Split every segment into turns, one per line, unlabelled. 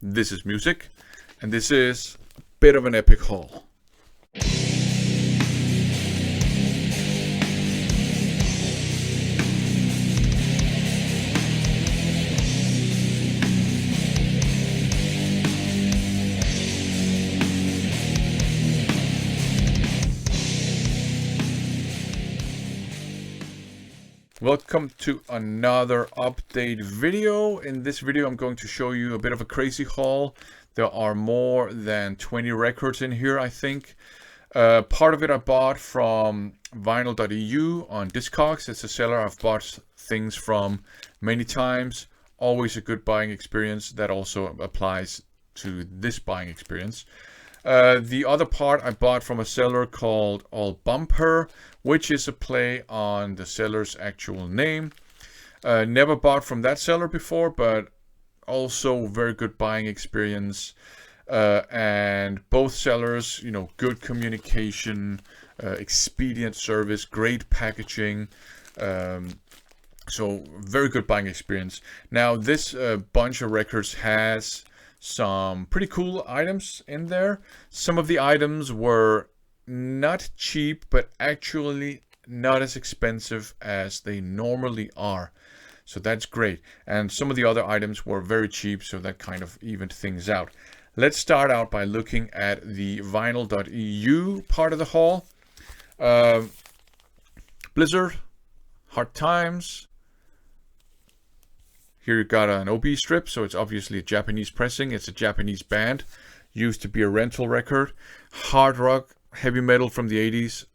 This is music, and this is a bit of an epic haul. Welcome to another update video. In this video I'm going to show you a bit of a crazy haul. There are more than 20 records in here, I think. Part of it I bought from Vinyl.eu on Discogs. It's a seller I've bought things from many times. Always a good buying experience. That also applies to this buying experience. The other part I bought from a seller called Ahlbomper, which is a play on the seller's actual name. Never bought from that seller before, but also very good buying experience. And both sellers, good communication, expedient service, great packaging. So very good buying experience. Now this bunch of records has some pretty cool items in there. Some of the items were not cheap, but actually not as expensive as they normally are. So that's great. And some of the other items were very cheap, so that kind of evened things out. Let's start out by looking at the Vinyl.eu part of the haul. Blizzard, Hard Times. Here you got an OB strip, so it's obviously a Japanese pressing. It's a Japanese band. Used to be a rental record. Hard rock, heavy metal from the 80s.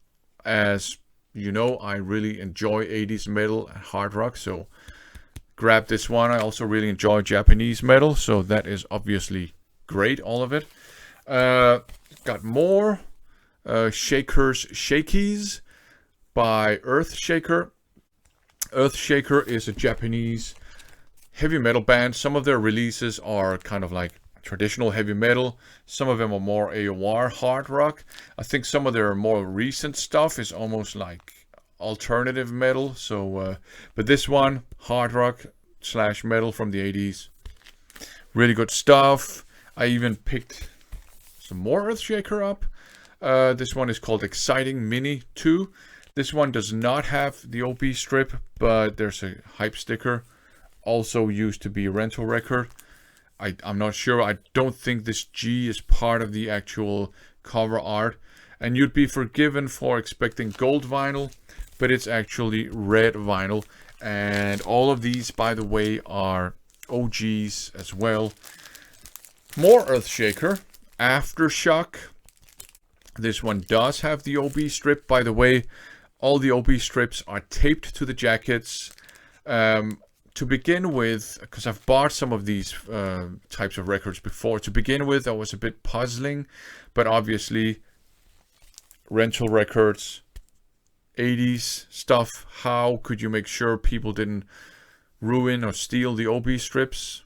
As you know, I really enjoy 80s metal and hard rock, so grab this one. I also really enjoy Japanese metal, so that is obviously great, all of it. Got more Shakers Shakies by Earthshaker. Earthshaker is a Japanese heavy metal band. Some of their releases are kind of like traditional heavy metal. Some of them are more AOR hard rock. I think some of their more recent stuff is almost like alternative metal. So, but this one, hard rock / metal from the 80s. Really good stuff. I even picked some more Earthshaker up. This one is called Exciting Mini 2. This one does not have the OB strip, but there's a hype sticker. Also used to be a rental record. I'm not sure. I don't think this G is part of the actual cover art. And you'd be forgiven for expecting gold vinyl, but it's actually red vinyl. And all of these, by the way, are OGs as well. More Earthshaker. Aftershock. This one does have the OB strip. By the way, all the OB strips are taped to the jackets. To begin with, because I've bought some of these types of records before, to begin with that was a bit puzzling, but obviously rental records, 80s stuff, how could you make sure people didn't ruin or steal the OB strips?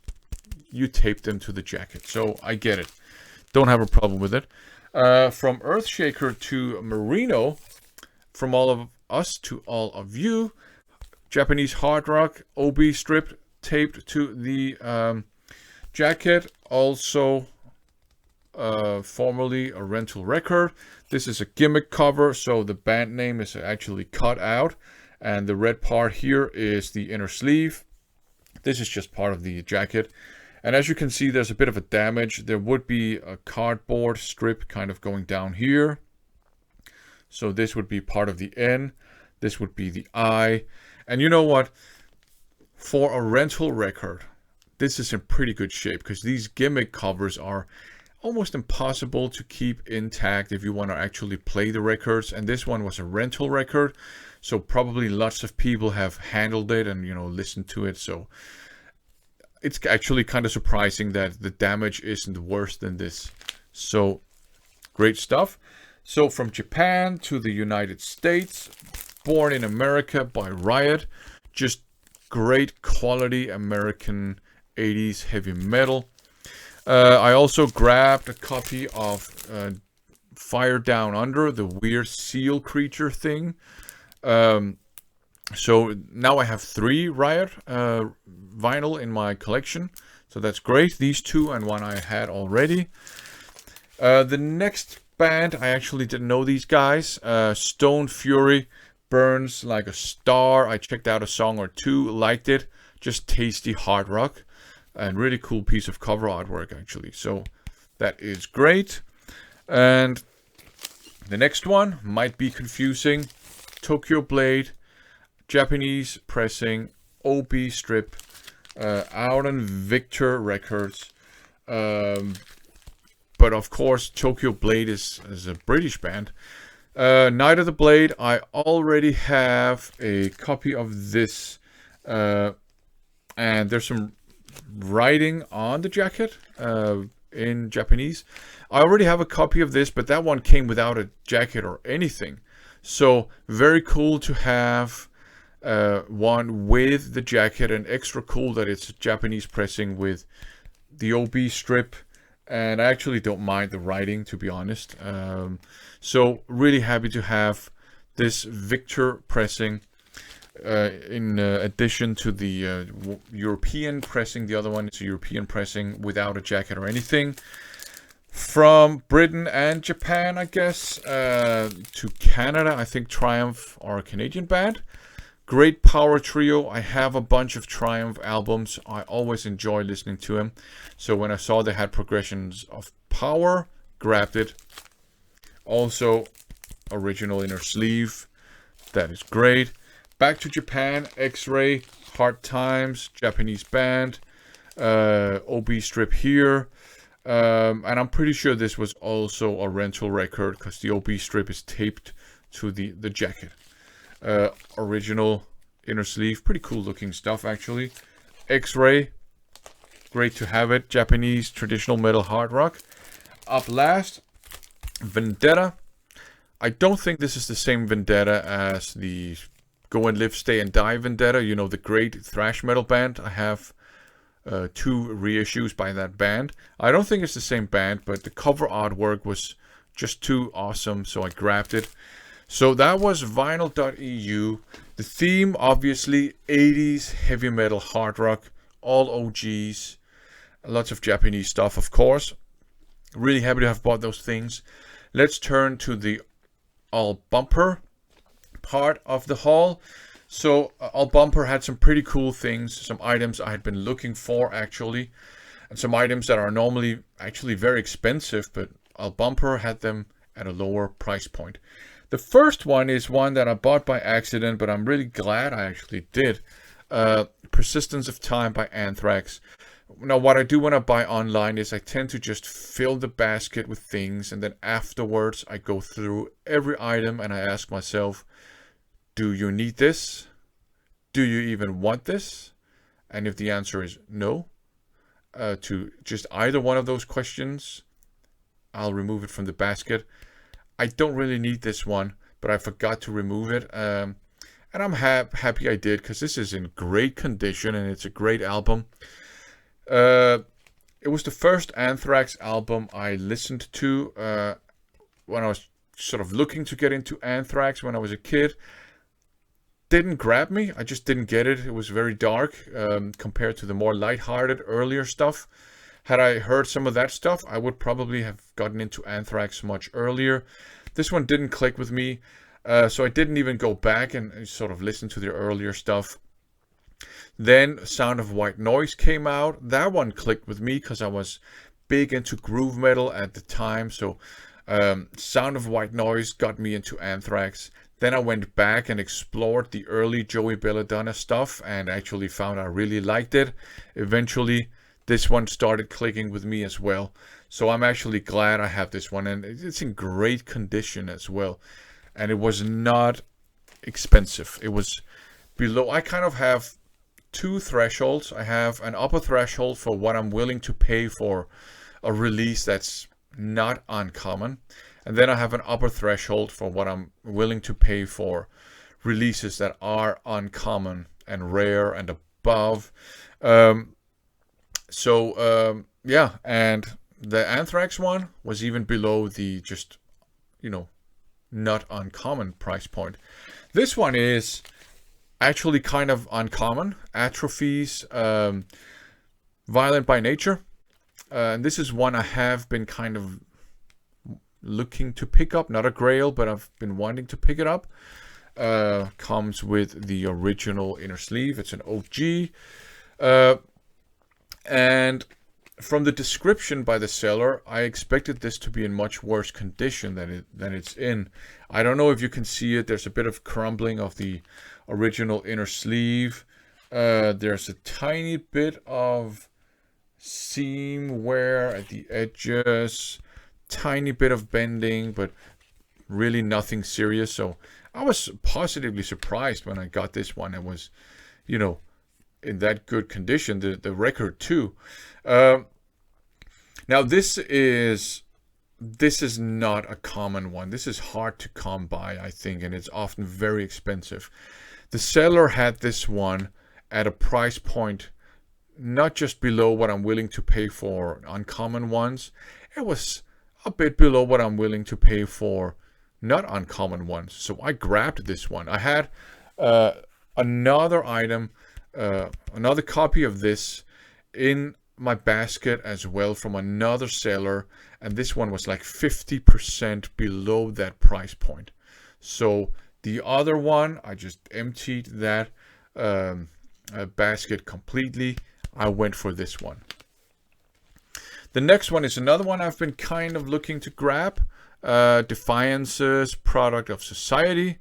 You tape them to the jacket, so I get it. Don't have a problem with it. From Earthshaker to Merino, from all of us to all of you, Japanese hard rock, OB strip taped to the jacket. Also, formerly a rental record. This is a gimmick cover, so the band name is actually cut out. And the red part here is the inner sleeve. This is just part of the jacket. And as you can see, there's a bit of a damage. There would be a cardboard strip kind of going down here. So this would be part of the N. This would be the I. And you know what? For a rental record, this is in pretty good shape because these gimmick covers are almost impossible to keep intact if you want to actually play the records. And this one was a rental record, so probably lots of people have handled it and listened to it. So it's actually kind of surprising that the damage isn't worse than this. So great stuff. So from Japan to the United States. Born in America by Riot. Just great quality American 80s heavy metal. I also grabbed a copy of Fire Down Under, the weird seal creature thing. So now I have 3 Riot vinyl in my collection. So that's great. These two and one I had already. The next band, I actually didn't know these guys. Stone Fury, Burns Like a Star. I checked out a song or two, liked it. Just tasty hard rock. And really cool piece of cover artwork, actually. So that is great. And the next one might be confusing. Tokyo Blade, Japanese pressing, OB strip, out on Victor Records. But of course, Tokyo Blade is a British band. Night of the Blade, I already have a copy of this. And there's some writing on the jacket in Japanese. I already have a copy of this, but that one came without a jacket or anything. So very cool to have one with the jacket, and extra cool that it's Japanese pressing with the OB strip. And I actually don't mind the writing, to be honest. So really happy to have this Victor pressing in addition to the European pressing. The other one is a European pressing without a jacket or anything. From Britain and Japan, I guess, to Canada. I think Triumph are a Canadian band. Great power trio. I have a bunch of Triumph albums. I always enjoy listening to them. So when I saw they had progressions of power, grabbed it. Also, original inner sleeve. That is great. Back to Japan. X-Ray, Hard Times, Japanese band. OB strip here. And I'm pretty sure this was also a rental record because the OB strip is taped to the jacket. Original inner sleeve. Pretty cool looking stuff, actually. X-Ray. Great to have it. Japanese traditional metal hard rock. Up last, Vendetta. I don't think this is the same Vendetta as the Go and Live, Stay and Die Vendetta. You know, the great thrash metal band. I have 2 reissues by that band. I don't think it's the same band, but the cover artwork was just too awesome, so I grabbed it. So that was Vinyl.eu. The theme, obviously, 80s heavy metal hard rock, all OGs, lots of Japanese stuff, of course. Really happy to have bought those things. Let's turn to the Ahlbomper part of the haul. So Ahlbomper had some pretty cool things, some items I had been looking for, actually, and some items that are normally actually very expensive, but Ahlbomper had them at a lower price point. The first one is one that I bought by accident, but I'm really glad I actually did. Persistence of Time by Anthrax. Now, what I do when I buy online is I tend to just fill the basket with things, and then afterwards I go through every item and I ask myself, do you need this? Do you even want this? And if the answer is no, to just either one of those questions, I'll remove it from the basket. I don't really need this one, but I forgot to remove it. And I'm happy I did, because this is in great condition and it's a great album. It was the first Anthrax album I listened to when I was sort of looking to get into Anthrax when I was a kid. Didn't grab me. I just didn't get it. It was very dark compared to the more lighthearted earlier stuff. Had I heard some of that stuff, I would probably have gotten into Anthrax much earlier. This one didn't click with me, so I didn't even go back and sort of listen to their earlier stuff. Then Sound of White Noise came out. That one clicked with me because I was big into groove metal at the time. So Sound of White Noise got me into Anthrax. Then I went back and explored the early Joey Belladonna stuff and actually found I really liked it. Eventually, this one started clicking with me as well. So I'm actually glad I have this one, and it's in great condition as well. And it was not expensive. It was below. I kind of have 2 thresholds. I have an upper threshold for what I'm willing to pay for a release that's not uncommon. And then I have an upper threshold for what I'm willing to pay for releases that are uncommon and rare and above. Yeah, and the Anthrax one was even below the just, not uncommon price point. This one is actually kind of uncommon. Atrophies, Violent by Nature. And this is one I have been kind of looking to pick up. Not a grail, but I've been wanting to pick it up. Comes with the original inner sleeve. It's an OG. And from the description by the seller, I expected this to be in much worse condition than it's in. I don't know if you can see it. There's a bit of crumbling of the original inner sleeve. There's a tiny bit of seam wear at the edges. Tiny bit of bending, but really nothing serious. So I was positively surprised when I got this one. It was, you know, in that good condition. The record too. Now this is not a common one. This is hard to come by, I think, and it's often very expensive. The seller had this one at a price point not just below what I'm willing to pay for uncommon ones. It was a bit below what I'm willing to pay for not uncommon ones. So I grabbed this one. I had another item, another copy of this in my basket as well from another seller, and this one was like 50% below that price point. So the other one, I just emptied that basket completely. I went for this one. The next one is another one I've been kind of looking to grab. Defiance's Product of Society.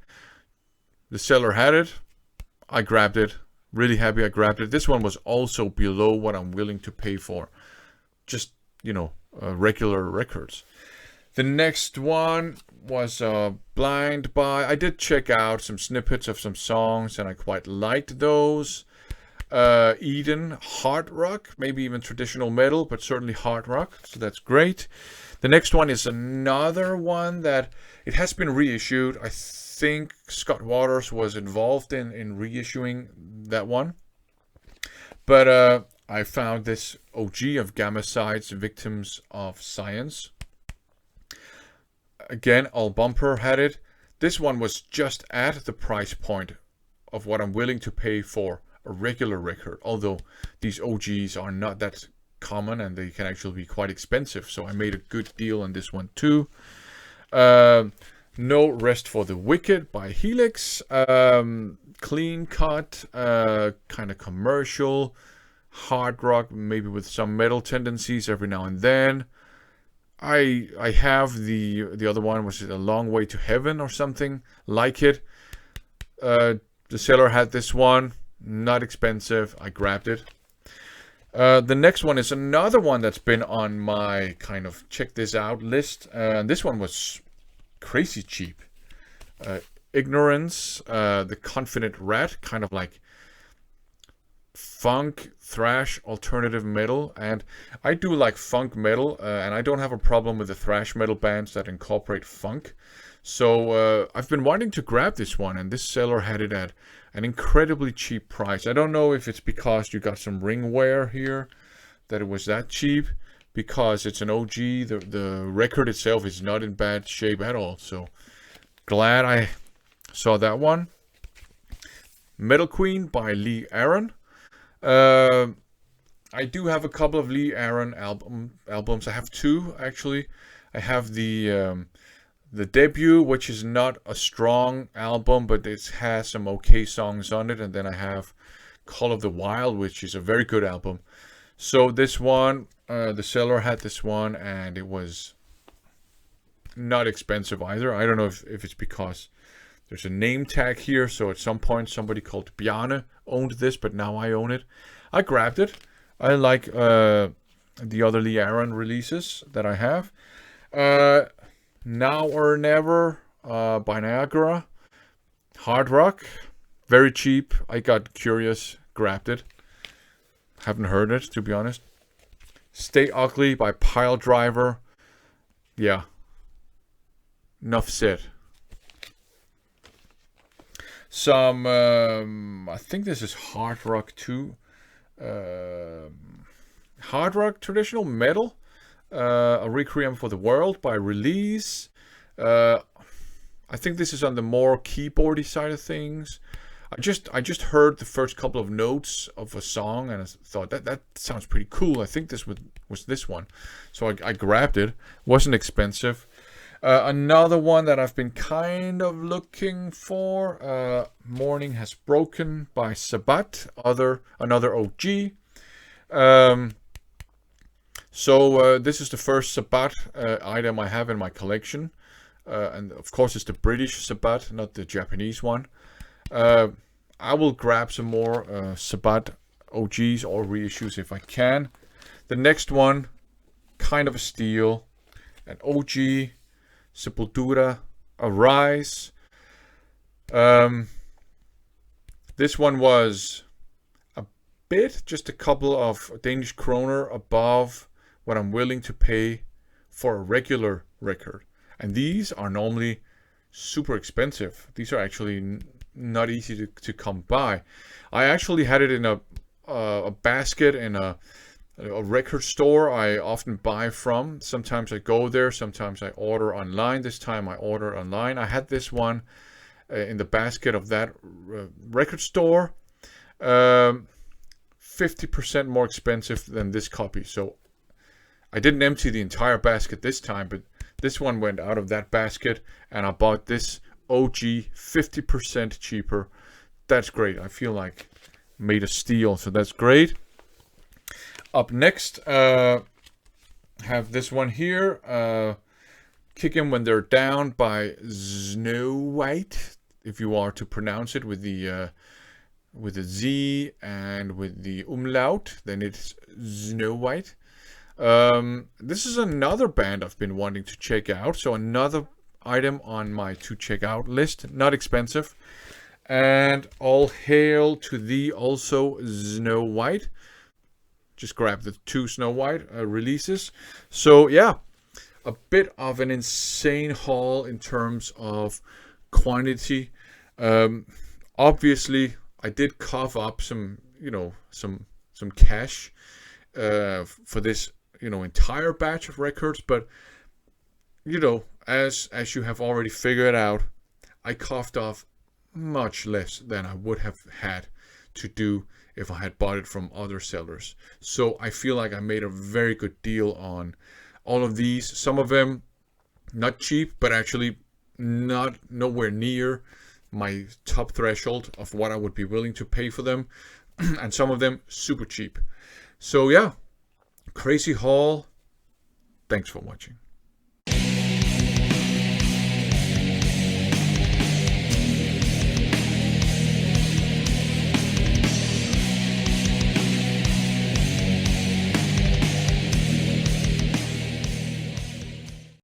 The seller had it. I grabbed it. Really happy I grabbed it. This one was also below what I'm willing to pay for. Just, you know, regular records. The next one was Blind By. I did check out some snippets of some songs and I quite liked those. Eden, hard rock, maybe even traditional metal, but certainly hard rock. So that's great. The next one is another one that it has been reissued. I think Scott Waters was involved in reissuing that one. But I found this OG of Gammacide's Victims of Science. Again, Ahlbomper had it. This one was just at the price point of what I'm willing to pay for a regular record, although these OGs are not that common and they can actually be quite expensive. So I made a good deal on this one too. No Rest for the Wicked by Helix. Clean cut, kind of commercial, hard rock, maybe with some metal tendencies every now and then. I have the other one, was it A Long Way to Heaven or something like it. The seller had this one. Not expensive. I grabbed it. The next one is another one that's been on my kind of check this out list. And this one was crazy cheap. Ignorance, The Confident Rat, kind of like funk, thrash, alternative metal. And I do like funk metal, and I don't have a problem with the thrash metal bands that incorporate funk. So I've been wanting to grab this one, and this seller had it at an incredibly cheap price. I don't know if it's because you got some ring wear here that it was that cheap, because it's an OG. The record itself is not in bad shape at all. So glad I saw that one. Metal Queen by Lee Aaron. I do have a couple of Lee Aaron albums. I have two actually. I have the debut, which is not a strong album, but it has some okay songs on it. And then I have Call of the Wild, which is a very good album. So this one, the seller had this one, and it was not expensive either. I don't know if it's because there's a name tag here. So at some point, somebody called Bjarne owned this, but now I own it. I grabbed it. I like the other Lee Aaron releases that I have. Now or Never by Niagara. Hard rock. Very cheap. I got curious. Grabbed it. Haven't heard it, to be honest. Stay Ugly by Pile Driver. Yeah. Enough said. Some, I think this is hard rock too. Hard rock, traditional metal. A Requiem for the World by Release. I think this is on the more keyboardy side of things. I just heard the first couple of notes of a song and I thought that sounds pretty cool. I think was this one, so I grabbed it. Wasn't expensive. Another one that I've been kind of looking for, Morning Has Broken by Sabat, another OG. So this is the first Sabat item I have in my collection. And of course it's the British Sabat, not the Japanese one. I will grab some more Sabat OGs or reissues if I can. The next one, kind of a steal, an OG, Sepultura, Arise. This one was a bit, just a couple of Danish kroner above what I'm willing to pay for a regular record. And these are normally super expensive. These are actually not easy to come by. I actually had it in a basket in a record store I often buy from. Sometimes I go there, sometimes I order online. This time I order online. I had this one in the basket of that record store. 50% more expensive than this copy. So I didn't empty the entire basket this time, but this one went out of that basket and I bought this OG 50% cheaper. That's great. I feel like made a steal, so that's great. Up next, have this one here, Kick 'Em When They're Down by Snow White, if you are to pronounce it with the Z and with the umlaut, then it's Snow White. This is another band I've been wanting to check out, so another item on my to check out list. Not expensive. And all hail to thee also, Snow White. Just grab the 2 Snow White releases. So yeah, a bit of an insane haul in terms of quantity. Obviously I did cough up some cash for this entire batch of records, but as you have already figured out, I coughed off much less than I would have had to do if I had bought it from other sellers. So I feel like I made a very good deal on all of these. Some of them not cheap, but actually nowhere near my top threshold of what I would be willing to pay for them. And some of them super cheap. So yeah, crazy haul. Thanks for watching.